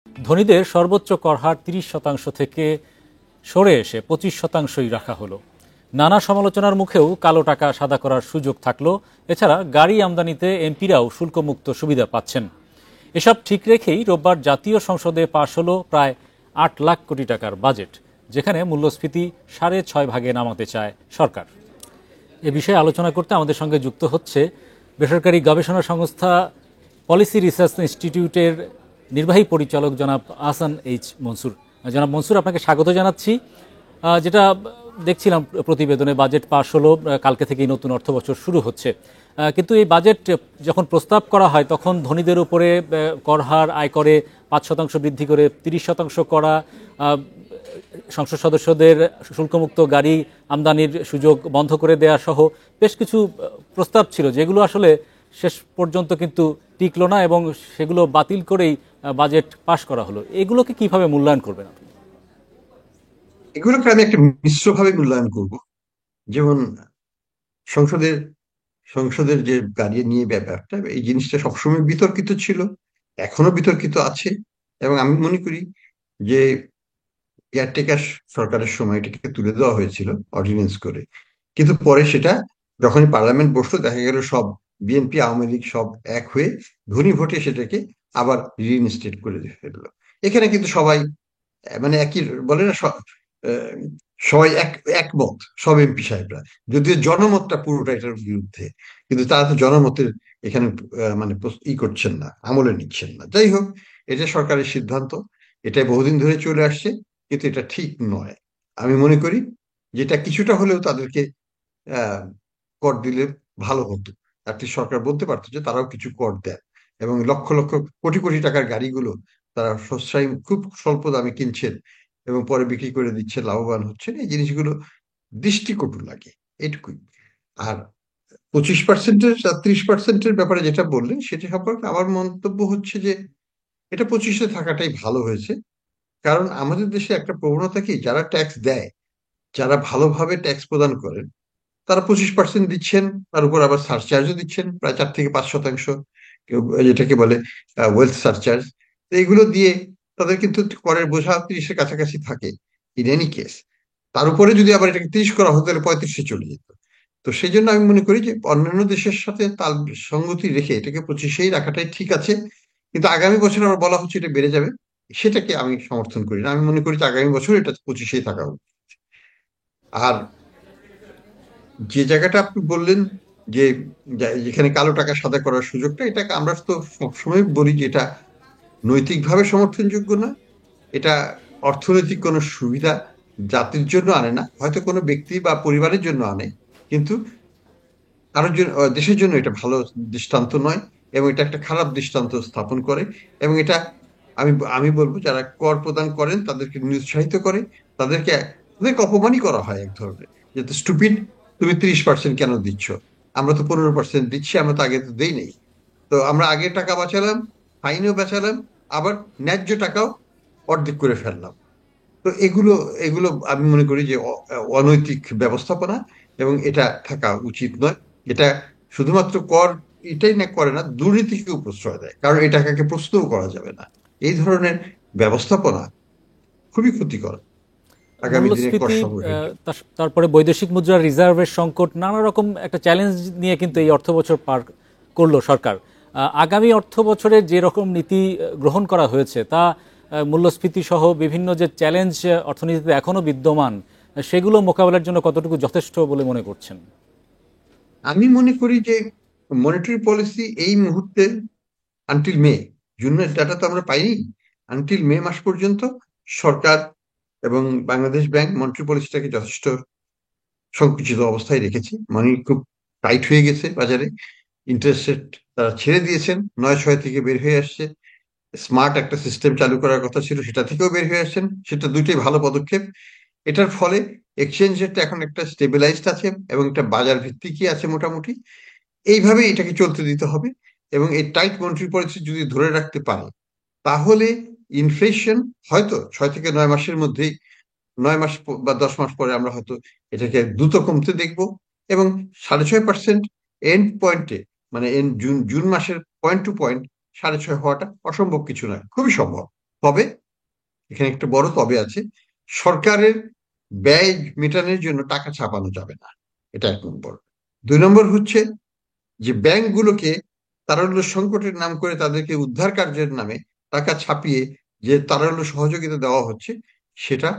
ধনীদের সর্বোচ্চ কর হার ৩০% থেকে সরে এসে ২৫%ই রাখা হলো। নানা সমালোচনার মুখেও কালো টাকা সাদা করার সুযোগ থাকলো। এছাড়া গাড়ি আমদানিতে এমপিরাও শুল্কমুক্ত সুবিধা পাচ্ছেন। এসব ঠিক রেখেই রোববার জাতীয় সংসদে পাশ হলো প্রায় ৮ লাখ কোটি টাকার বাজেট, যেখানে মূল্যস্ফীতি ৬.৫ ভাগে নামাতে চায় সরকার। এ বিষয়ে আলোচনা করতে আমাদের সঙ্গে যুক্ত হচ্ছে বেসরকারি গবেষণা সংস্থা পলিসি রিসার্চ ইনস্টিটিউটের নির্বাহী পরিচালক জনাব আহসান এইচ মনসুর। জনাব মনসুর, আপনাকে স্বাগত জানাচ্ছি। যেটা দেখছিলাম প্রতিবেদনে, বাজেট পাশ হলো, কালকে থেকেই নতুন অর্থবছর শুরু হচ্ছে। কিন্তু এই বাজেট যখন প্রস্তাব করা হয় তখন ধনীদের উপরে কর হার আয়করে ৫% বৃদ্ধি করে ৩০% করা, সংসদ সদস্যদের শুল্কমুক্ত গাড়ি আমদানির সুযোগ বন্ধ করে দেয়া সহ বেশ কিছু প্রস্তাব ছিল, যেগুলো আসলে শেষ পর্যন্ত কিন্তু টিকলো না এবং সেগুলো বাতিল করেই বাজেট পাশ করা হলো। এগুলোকে কিভাবে মূল্যায়ন করবেন আপনি? এগুলোকে আমি একটা মিশ্রভাবে মূল্যায়ন করব। যেমন সংসদের সংসদের যে গাড়ি নিয়ে ব্যাপারটা, এই জিনিসটা সবসময় বিতর্কিত ছিল, এখনো বিতর্কিত আছে। এবং আমি মনে করি যে কেয়ারটেকার সরকারের সময় এটাকে তুলে দেওয়া হয়েছিল অর্ডিন্যান্স করে, কিন্তু পরে সেটা যখনই পার্লামেন্ট বসলো দেখা গেল সব বিএনপি আওয়ামী লীগ সব এক হয়ে ধনী ভোটে সেটাকে আবার রিইনস্টেট করে ফেললো। এখানে কিন্তু সবাই মানে একই বলে না, আহ, সবাই একমত, সব এমপি সাহেবরা, যদিও জনমতটা পুরোটা এটার বিরুদ্ধে, কিন্তু তারা তো জনমতের এখানে মানে করছেন না, আমলে নিচ্ছেন না। যাই হোক, এটা সরকারের সিদ্ধান্ত, এটা বহুদিন ধরে চলে আসছে, কিন্তু এটা ঠিক নয়। আমি মনে করি যেটা কিছুটা হলেও তাদেরকে আহ কর দিলে ভালো হতো। অ্যাটলিস্ট সরকার বলতে পারতো যে তারাও কিছু কর দেন, এবং লক্ষ লক্ষ কোটি কোটি টাকার গাড়িগুলো তারা সস্তায় খুব স্বল্প দামে কিনছেন এবং পরে বিক্রি করে দিচ্ছে, লাভবান হচ্ছেন। এই জিনিসগুলো দৃষ্টিকটু লাগে, এটুকুই। আর 25%-এর 30%-এর ব্যাপারে যেটা বললেন সেটা সম্পর্কে আমার মন্তব্য হচ্ছে যে এটা 25-এ থাকাটাই ভালো হয়েছে। কারণ আমাদের দেশে একটা প্রবণতা কি, যারা ট্যাক্স দেয়, যারা ভালোভাবে ট্যাক্স প্রদান করেন, তারা 25% দিচ্ছেন, তার উপর আবার সারচার্জও দিচ্ছেন প্রায় 4 থেকে 5%। কেউ যেটাকে বলে ওয়েলথ সারচার্জ। এইগুলো দিয়ে তাদের কিন্তু করের বোঝা 30-এর কাছাকাছি থাকে ইন এনি কেস। তার উপরে যদি আবার এটাকে 30 করা হতো তাহলে 35-এ চলে যেত। তো সেই জন্য আমি মনে করি যে অন্যান্য দেশের সাথে তাল সঙ্গতি রেখে এটাকে 25-এই রাখাটাই ঠিক আছে। কিন্তু আগামী বছর আবার বলা হচ্ছে এটা বেড়ে যাবে, সেটাকে আমি সমর্থন করি না। আমি মনে করি যে আগামী বছর এটা 25-এই থাকা উচিত। আর যে জায়গাটা আপনি বললেন যে যেখানে কালো টাকা সাদা করার সুযোগটা, এটাকে আমরা তো সবসময় বলি যে এটা নৈতিকভাবে সমর্থনযোগ্য না। এটা অর্থনৈতিক কোনো সুবিধা জাতির জন্য আনে না, হয়তো কোনো ব্যক্তি বা পরিবারের জন্য আনে, কিন্তু কারোর জন্য দেশের জন্য এটা ভালো দৃষ্টান্ত নয়, এবং এটা একটা খারাপ দৃষ্টান্ত স্থাপন করে। এবং এটা আমি আমি বলবো যারা কর প্রদান করেন তাদেরকে নিরুৎসাহিত করে, তাদেরকে তাদেরকে অপমানই করা হয় এক ধরনের, যে স্টুপিড, তুমি 30% কেন দিচ্ছ, আমরা তো 15% দিচ্ছি, আমরা তো আগে তো দেই নেই। তো আমরা আগে টাকা বাঁচালাম, ফাইনও বাঁচালাম, আবার ন্যায্য টাকাও অর্ধেক করে ফেললাম। তো এগুলো এগুলো আমি মনে করি যে অনৈতিক ব্যবস্থাপনা, এবং এটা থাকা উচিত নয়। এটা শুধুমাত্র কর এটাই না করে না, দুর্নীতিকেও প্রশ্রয় দেয়, কারণ এই টাকাকে প্রশ্নও করা যাবে না। এই ধরনের ব্যবস্থাপনা খুবই ক্ষতিকর আগামী দিনে কর মূল্যস্ফীতি, সংগ্রহের জন্য। তারপরে বৈদেশিক মুদ্রার রিজার্ভের সংকট, নানা রকম একটা চ্যালেঞ্জ নিয়ে কিন্তু এই অর্থবছর পার করলো সরকার। আগামী অর্থ বছরে যে রকম নীতি গ্রহণ করা হয়েছে তা মূল্যস্ফীতি সহ বিভিন্ন যে চ্যালেঞ্জ অর্থনীতিতে এখনো বিদ্যমান, সেগুলো মোকাবেলার জন্য কতটুকু যথেষ্ট বলে মনে করছেন? আমি মনে করি যে মনিটারি পলিসি এই মুহূর্তে আনটিল মে, জুনের ডাটা তো আমরা পাইনি, আনটিল মে মাস পর্যন্ত সরকার এবং বাংলাদেশ ব্যাংক মনিটারি পলিসিটাকে যথেষ্ট সংকুচিত অবস্থায় রেখেছে। মানি খুব টাইট হয়ে গেছে বাজারে, ইন্টারেস্ট রেট তারা ছেড়ে দিয়েছেন, 9.6 থেকে বের হয়ে আসছে। স্মার্ট একটা সিস্টেম চালু করার কথা ছিল, সেটা থেকেও বের হয়ে আসছেন, সেটা দুইটাই ভালো পদক্ষেপ। এটার ফলে এক্সচেঞ্জ রেটটা এখন একটা স্টেবিলাইজড আছে এবং একটা বাজার ভিত্তিকই আছে মোটামুটি। এইভাবে এটাকে চলতে দিতে হবে। এবং এই টাইট মনিটারি পলিসি যদি ধরে রাখতে পারে, তাহলে ইনফ্লেশন হয়তো 6 থেকে 9 মাসের মধ্যেই, 9 মাস বা 10 মাস পরে আমরা হয়তো এটাকে দ্রুত কমতে দেখব। এবং 6.5% এন্ড পয়েন্টে, মানে জুন জুন মাসের পয়েন্ট টু পয়েন্ট 6.5 হওয়াটা অসম্ভব কিছু নয়, খুবই সম্ভব। তবে এখানে একটা বড় তবে আছে, সরকারের ব্যয় মেটানোর জন্য টাকা ছাপানো যাবে না। এটা 1 নম্বর। 2 নম্বর হচ্ছে যে ব্যাংকগুলোকে তারল্য সংকটের নাম করে তাদেরকে উদ্ধার কার্যের নামে টাকা ছাপিয়ে যে তারল্য সহযোগিতা দেওয়া হচ্ছে, সেটা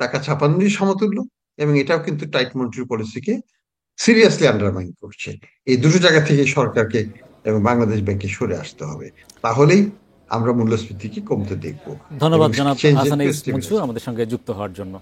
টাকা ছাপানোরই সমতুল্য, এবং এটাও কিন্তু টাইট মনিটারি পলিসিকে সিরিয়াসলি আন্ডারমাইন করছে। এই দুটো জায়গা থেকে সরকারকে এবং বাংলাদেশ ব্যাংকে সরে আসতে হবে, তাহলেই আমরা মূল্যস্ফীতিকে কমতে দেখবো এবং ধন্যবাদ জনাব চেঞ্জের হাসান একটু এইস মনসুর স্টেবিলাইজ। আমাদের সঙ্গে যুক্ত হওয়ার জন্য।